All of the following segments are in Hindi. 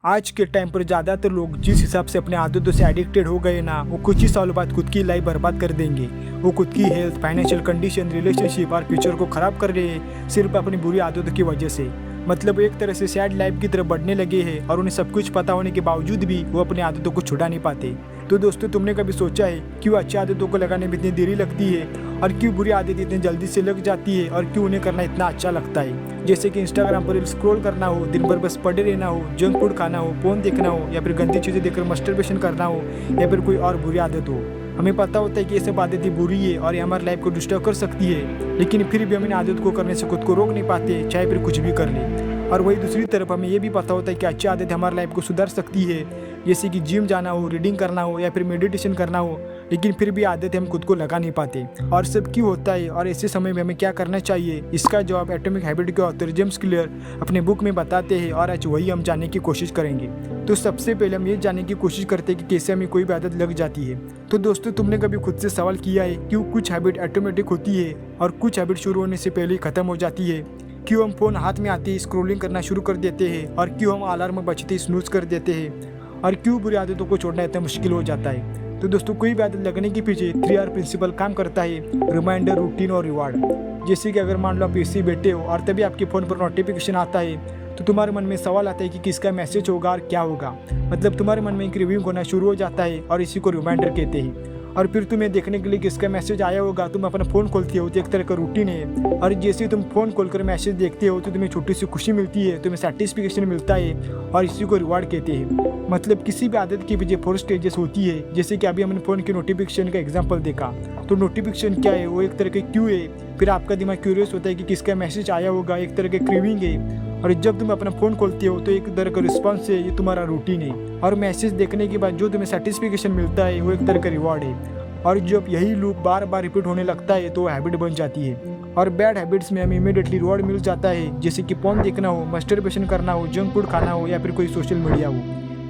आज के टाइम पर ज़्यादातर लोग जिस हिसाब से अपने आदतों से एडिक्टेड हो गए ना, वो कुछ ही सालों बाद खुद की लाइफ बर्बाद कर देंगे। वो खुद की हेल्थ, फाइनेंशियल कंडीशन, रिलेशनशिप और फ्यूचर को ख़राब कर रहे हैं सिर्फ अपनी बुरी आदतों की वजह से। मतलब एक तरह से सैड लाइफ की तरफ बढ़ने लगे हैं और उन्हें सब कुछ पता होने के बावजूद भी वो अपनी आदतों को छुड़ा नहीं पाते। तो दोस्तों, तुमने कभी सोचा है क्यों अच्छी आदतों को लगाने में इतनी देरी लगती है और क्यों बुरी आदतें इतनी जल्दी से लग जाती है और क्यों उन्हें करना इतना अच्छा लगता है? जैसे कि इंस्टाग्राम पर स्क्रॉल करना हो, दिन भर बस पड़े रहना हो, जंक फूड खाना हो, फोन देखना हो, या फिर गंदी चीज़ें देखकर मस्टरबेशन करना हो, या फिर कोई और बुरी आदत हो। हमें पता होता है कि ये सब आदतें बुरी है और ये हमारी लाइफ को डिस्टर्ब कर सकती है, लेकिन फिर भी हम इन आदत को करने से खुद को रोक नहीं पाते, चाहे फिर कुछ भी कर ले। और वही दूसरी तरफ हमें ये भी पता होता है कि अच्छी आदत हमारी लाइफ को सुधार सकती है, जैसे कि जिम जाना हो, रीडिंग करना हो, या फिर मेडिटेशन करना हो, लेकिन फिर भी आदत हम खुद को लगा नहीं पाते। और सब क्यों होता है और ऐसे समय में हमें क्या करना चाहिए, इसका जवाब एटॉमिक हैबिट के ऑथर जेम्स क्लियर अपने बुक में बताते हैं और आज वही हम जानने की कोशिश करेंगे। तो सबसे पहले हम ये जानने की कोशिश करते हैं कि कैसे हमें कोई भी आदत लग जाती है। तो दोस्तों, तुमने कभी खुद से सवाल किया है क्यों कुछ हैबिट ऑटोमेटिक होती है और कुछ हैबिट शुरू होने से पहले ही खत्म हो जाती है? क्यों हम फोन हाथ में आते ही स्क्रॉलिंग करना शुरू कर देते हैं और क्यों हम अलार्म बजते ही स्नूज कर देते हैं और क्यों बुरी आदतों को छोड़ना इतना मुश्किल हो जाता है? तो दोस्तों, कोई भी आदत लगने के पीछे 3R प्रिंसिपल काम करता है: रिमाइंडर, रूटीन और रिवार्ड। जैसे कि अगर मान लो आप ऐसे बैठे हो और तभी आपके फ़ोन पर नोटिफिकेशन आता है, तो तुम्हारे मन में सवाल आता है कि किसका मैसेज होगा और क्या होगा। मतलब तुम्हारे मन में एक रिव्यू होना शुरू हो जाता है और इसी को रिमाइंडर कहते हैं। और फिर तुम्हें देखने के लिए किसका मैसेज आया होगा, तुम अपना फ़ोन खोलते हो तो एक तरह का रूटीन है। और जैसे ही तुम फ़ोन खोलकर मैसेज देखते हो तो तुम्हें छोटी सी खुशी मिलती है, तुम्हें सेटिस्फिकेशन मिलता है और इसी को रिवार्ड कहते हैं। मतलब किसी भी आदत के पीछे 4 स्टेजेस होती है। जैसे कि अभी हमने फ़ोन के नोटिफिकेशन का एग्जाम्पल देखा, तो नोटिफिकेशन क्या है, वो एक तरह के क्यू है। फिर आपका दिमाग क्यूरियस होता है कि किसका मैसेज आया होगा, एक तरह के क्रीविंग है। और जब तुम अपना फ़ोन खोलते हो तो एक तरह का रिस्पॉन्स है, ये तुम्हारा रूटीन है। और मैसेज देखने के बाद जो तुम्हें सेटिस्फिकेशन मिलता है वो एक तरह का रिवॉर्ड है। और जब यही लूप बार बार रिपीट होने लगता है तो हैबिट बन जाती है। और बैड हैबिट्स में हमें इमीडिएटली रिवॉर्ड मिल जाता है, जैसे कि फोन देखना हो, मस्टरबेशन करना हो, जंक फूड खाना हो, या फिर कोई सोशल मीडिया हो।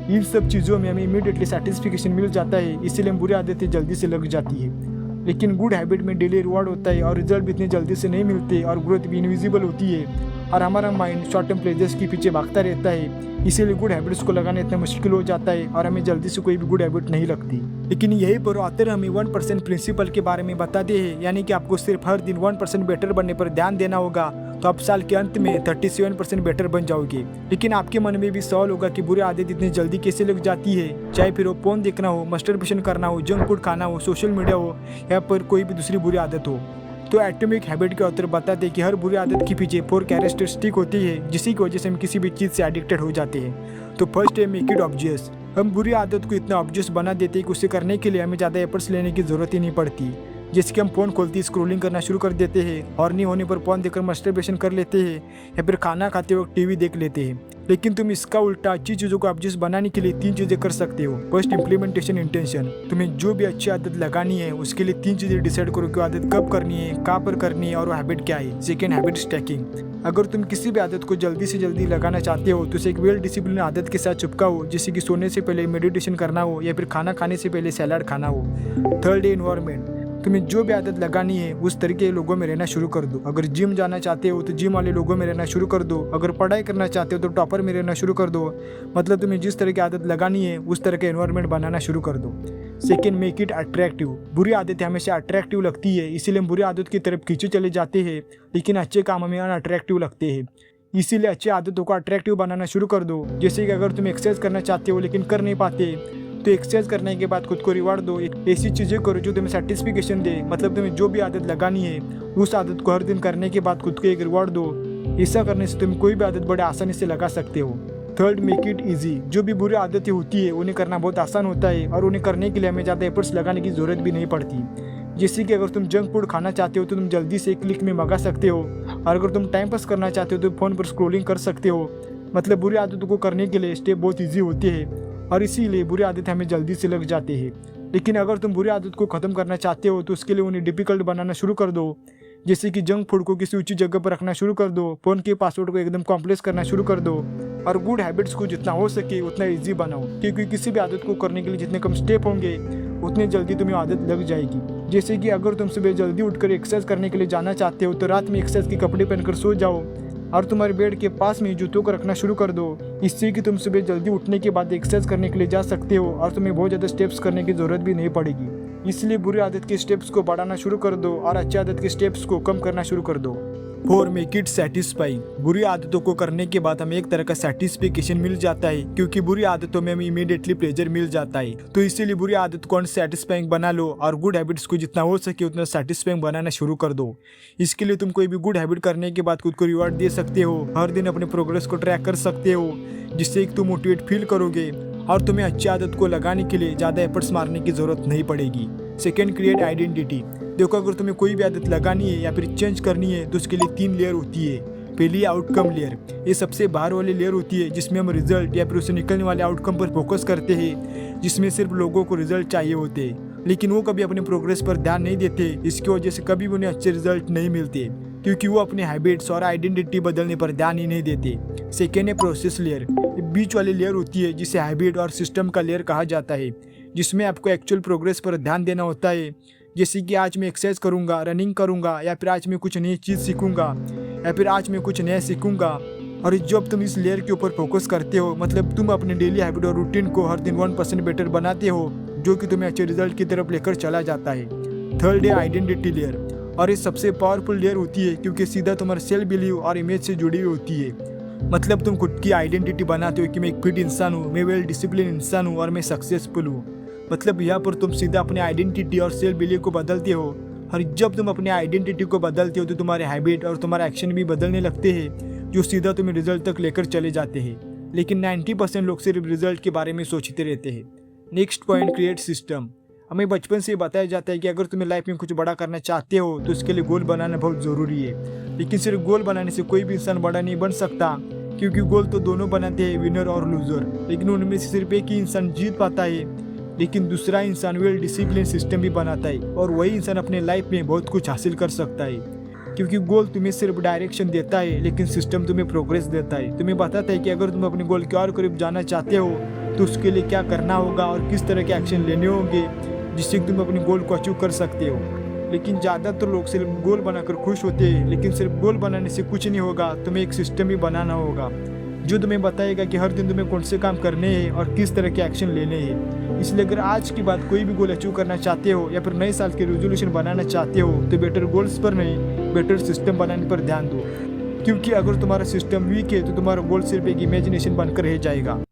इन सब चीज़ों में हमें इमीडिएटली सेटिस्फिकेशन मिल जाता है, इसीलिए हम बुरी आदतें जल्दी से लग जाती है। लेकिन गुड हैबिट में डेली रिवॉर्ड होता है और रिजल्ट भी इतने जल्दी से नहीं मिलते और ग्रोथ भी इनविजिबल होती है और हमारा माइंड शॉर्ट टर्म प्लेजर्स के पीछे भागता रहता है। इसीलिए गुड हैबिट्स को लगाना इतना मुश्किल हो जाता है और हमें जल्दी से कोई भी गुड हैबिट नहीं लगती। लेकिन यही पर ऑथर हमें 1% प्रिंसिपल के बारे में बताते हैं, यानी कि आपको सिर्फ हर दिन 1% बेटर बनने पर ध्यान देना होगा, तो आप साल के अंत में 37% बेटर बन जाओगे। लेकिन आपके मन में भी सवाल होगा कि बुरी आदत इतनी जल्दी कैसे लग जाती है, चाहे फिर वो फोन देखना हो, मस्टरबेशन करना हो, जंक फूड खाना हो, सोशल मीडिया हो, या फिर कोई भी दूसरी बुरी आदत हो। तो एटॉमिक हैबिट के ऑथर बताते हैं कि हर बुरी आदत के पीछे 4 कैरेक्टरिस्टिक होती है, जिसकी वजह से हम किसी भी चीज़ से एडिक्टेड हो जाते हैं। तो फर्स्ट है मेक इट ऑब्वियस। हम बुरी आदत को इतना ऑब्वियस बना देते हैं कि उसे करने के लिए हमें ज़्यादा एफर्ट्स लेने की ज़रूरत ही नहीं पड़ती। जैसे कि हम फ़ोन खोलते ही स्क्रॉलिंग करना शुरू कर देते हैं और नहीं होने पर फ़ोन देखकर मस्टरबेशन कर लेते हैं या फिर खाना खाते वक्त टीवी देख लेते हैं। लेकिन तुम इसका उल्टा अच्छी चीज़ों को ऑब्वियस बनाने के लिए 3 चीज़ें कर सकते हो। First, implementation intention. तुम्हें जो भी अच्छी आदत लगानी है उसके लिए 3 चीज़ें डिसाइड करो कि आदत कब करनी है, कहाँ पर करनी है और वो हैबिट क्या है। Second, habit stacking. अगर तुम किसी भी आदत को जल्दी से जल्दी लगाना चाहते हो तो उसे एक वेल डिसिप्लिन आदत के साथ चिपकाओ, जैसे कि सोने से पहले मेडिटेशन करना हो या फिर खाना खाने से पहले सैलाड खाना हो। थर्ड है एनवायरनमेंट। तुम्हें जो भी आदत लगानी है उस तरीके के लोगों में रहना शुरू कर दो। अगर जिम जाना चाहते हो तो जिम वाले लोगों में रहना शुरू कर दो। अगर पढ़ाई करना चाहते हो तो टॉपर में रहना शुरू कर दो। मतलब तुम्हें जिस तरह की आदत लगानी है उस तरह का एनवायरनमेंट बनाना शुरू कर दो। Second, make it attractive. बुरी आदतें हमेशा अट्रैक्टिव लगती है, इसीलिए हम बुरी आदत की तरफ खींचे चले जाते हैं, लेकिन अच्छे काम हमें अनअट्रैक्टिव लगते हैं। इसीलिए अच्छी आदतों को अट्रैक्टिव बनाना शुरू कर दो। जैसे कि अगर तुम एक्सरसाइज करना चाहते हो लेकिन कर नहीं पाते, तो एक्सरसाइज करने के बाद खुद को रिवार्ड दो। ऐसी चीज़ें करो जो तुम्हें सेटिस्फिकेशन दे। मतलब तुम्हें जो भी आदत लगानी है उस आदत को हर दिन करने के बाद खुद को एक रिवार्ड दो। ऐसा करने से तुम कोई भी आदत बड़े आसानी से लगा सकते हो। Third, make it easy. जो भी बुरी आदतें होती है उन्हें करना बहुत आसान होता है और उन्हें करने के लिए हमें ज़्यादा एफर्ट्स लगाने की ज़रूरत भी नहीं पड़ती। जैसे कि अगर तुम जंक फूड खाना चाहते हो तो तुम जल्दी से एक क्लिक में मंगा सकते हो, और अगर तुम टाइम पास करना चाहते हो तो फ़ोन पर स्क्रॉलिंग कर सकते हो। मतलब बुरी आदतों को करने के लिए स्टेप बहुत ईजी होते हैं और इसीलिए बुरी आदतें हमें जल्दी से लग जाते हैं। लेकिन अगर तुम बुरी आदत को ख़त्म करना चाहते हो तो उसके लिए उन्हें डिफिकल्ट बनाना शुरू कर दो। जैसे कि जंक फूड को किसी ऊंची जगह पर रखना शुरू कर दो, फ़ोन के पासवर्ड को एकदम कॉम्प्लेक्स करना शुरू कर दो, और गुड हैबिट्स को जितना हो सके उतना ईजी बनाओ, क्योंकि किसी भी आदत को करने के लिए जितने कम स्टेप होंगे उतनी जल्दी तुम्हें आदत लग जाएगी। जैसे कि अगर तुम सुबह जल्दी उठकर एक्सरसाइज करने के लिए जाना चाहते हो तो रात में एक्सरसाइज के कपड़े पहनकर सो जाओ, और तुम्हारे बेड के पास में जूतों को रखना शुरू कर दो। इससे कि तुम सुबह जल्दी उठने के बाद एक्सरसाइज करने के लिए जा सकते हो और तुम्हें बहुत ज़्यादा स्टेप्स करने की ज़रूरत भी नहीं पड़ेगी। इसलिए बुरी आदत के स्टेप्स को बढ़ाना शुरू कर दो और अच्छी आदत के स्टेप्स को कम करना शुरू कर दो। 4. Make it satisfying. बुरी आदतों को करने के बाद हमें एक तरह का सेटिस्फिकेशन मिल जाता है, क्योंकि बुरी आदतों में हमें इमीडिएटली प्लेजर मिल जाता है। तो इसीलिए बुरी आदत को सेटिस्फाइंग बना लो और गुड हैबिट्स को जितना हो सके उतना सेटिस्फाइंग बनाना शुरू कर दो। इसके लिए तुम कोई भी गुड हैबिट करने के बाद खुद को रिवॉर्ड दे सकते हो, हर दिन अपने प्रोग्रेस को ट्रैक कर सकते हो, जिससे तुम मोटिवेट फील करोगे और तुम्हें अच्छी आदत को लगाने के लिए ज़्यादा एफर्ट्स मारने की जरूरत नहीं पड़ेगी। 2. Create identity. देखो, अगर तुम्हें कोई भी आदत लगानी है या फिर चेंज करनी है तो उसके लिए 3 लेयर होती है। पहली आउटकम लेयर, ये सबसे बाहर वाली लेयर होती है जिसमें हम रिजल्ट या फिर उससे निकलने वाले आउटकम पर फोकस करते हैं, जिसमें सिर्फ लोगों को रिजल्ट चाहिए होते हैं, लेकिन वो कभी अपने प्रोग्रेस पर ध्यान नहीं देते। इसकी वजह से कभी भी उन्हें अच्छे रिजल्ट नहीं मिलते, क्योंकि वो अपने हैबिट्स और आइडेंटिटी बदलने पर ध्यान ही नहीं देते। 2. प्रोसेस लेयर, बीच वाली लेयर होती है जिसे हैबिट और सिस्टम का लेयर कहा जाता है, जिसमें आपको एक्चुअल प्रोग्रेस पर ध्यान देना होता है। जैसे कि आज मैं एक्सरसाइज करूंगा, रनिंग करूंगा, या फिर आज मैं कुछ नई चीज़ सीखूंगा, या फिर आज मैं कुछ नया सीखूंगा। और जब तुम इस लेयर के ऊपर फोकस करते हो, मतलब तुम अपने डेली हैबिट और रूटीन को हर दिन 1% बेटर बनाते हो, जो कि तुम्हें अच्छे रिजल्ट की तरफ लेकर चला जाता है। 3. आइडेंटिटी लेयर, और ये सबसे पावरफुल लेयर होती है क्योंकि सीधा तुम्हारे सेल्फ बिलीव और इमेज से जुड़ी हुई होती है। मतलब तुम खुद की आइडेंटिटी बनाते हो कि मैं एक फिट इंसान हूँ, मैं वेल डिसिप्लिन इंसान हूँ और मैं सक्सेसफुल हूँ। मतलब यहाँ पर तुम सीधा अपने आइडेंटिटी और सेल्फ बिलीव को बदलते हो, और जब तुम अपने आइडेंटिटी को बदलते हो तो तुम्हारे हैबिट और तुम्हारा एक्शन भी बदलने लगते हैं, जो सीधा तुम्हें रिजल्ट तक लेकर चले जाते हैं। लेकिन 90% लोग सिर्फ रिजल्ट के बारे में सोचते रहते हैं। Next point, create system. हमें बचपन से बताया जाता है कि अगर तुम्हें लाइफ में कुछ बड़ा करना चाहते हो तो उसके लिए गोल बनाना बहुत ज़रूरी है। लेकिन सिर्फ गोल बनाने से कोई भी इंसान बड़ा नहीं बन सकता, क्योंकि गोल तो दोनों बनाते हैं, विनर और लूजर। लेकिन उनमें से सिर्फ एक ही इंसान जीत पाता है, लेकिन दूसरा इंसान वेल डिसिप्लिन सिस्टम भी बनाता है, और वही इंसान अपने लाइफ में बहुत कुछ हासिल कर सकता है। क्योंकि गोल तुम्हें सिर्फ डायरेक्शन देता है, लेकिन सिस्टम तुम्हें प्रोग्रेस देता है। तुम्हें बताता है कि अगर तुम अपने गोल के और करीब जाना चाहते हो तो उसके लिए क्या करना होगा और किस तरह के एक्शन लेने होंगे जिससे तुम अपने गोल को अचीव कर सकते हो। लेकिन ज़्यादातर लोग सिर्फ गोल बनाकर खुश होते हैं, लेकिन सिर्फ गोल बनाने से कुछ नहीं होगा, तुम्हें एक सिस्टम भी बनाना होगा जो तुम्हें बताएगा कि हर दिन तुम्हें कौन से काम करने हैं और किस तरह के एक्शन लेने हैं। इसलिए अगर आज के बाद कोई भी गोल अचीव करना चाहते हो या फिर नए साल के रेजोल्यूशन बनाना चाहते हो तो बेटर गोल्स पर नहीं, बेटर सिस्टम बनाने पर ध्यान दो। क्योंकि अगर तुम्हारा सिस्टम वीक है तो तुम्हारा गोल सिर्फ एक इमेजिनेशन बनकर रह जाएगा।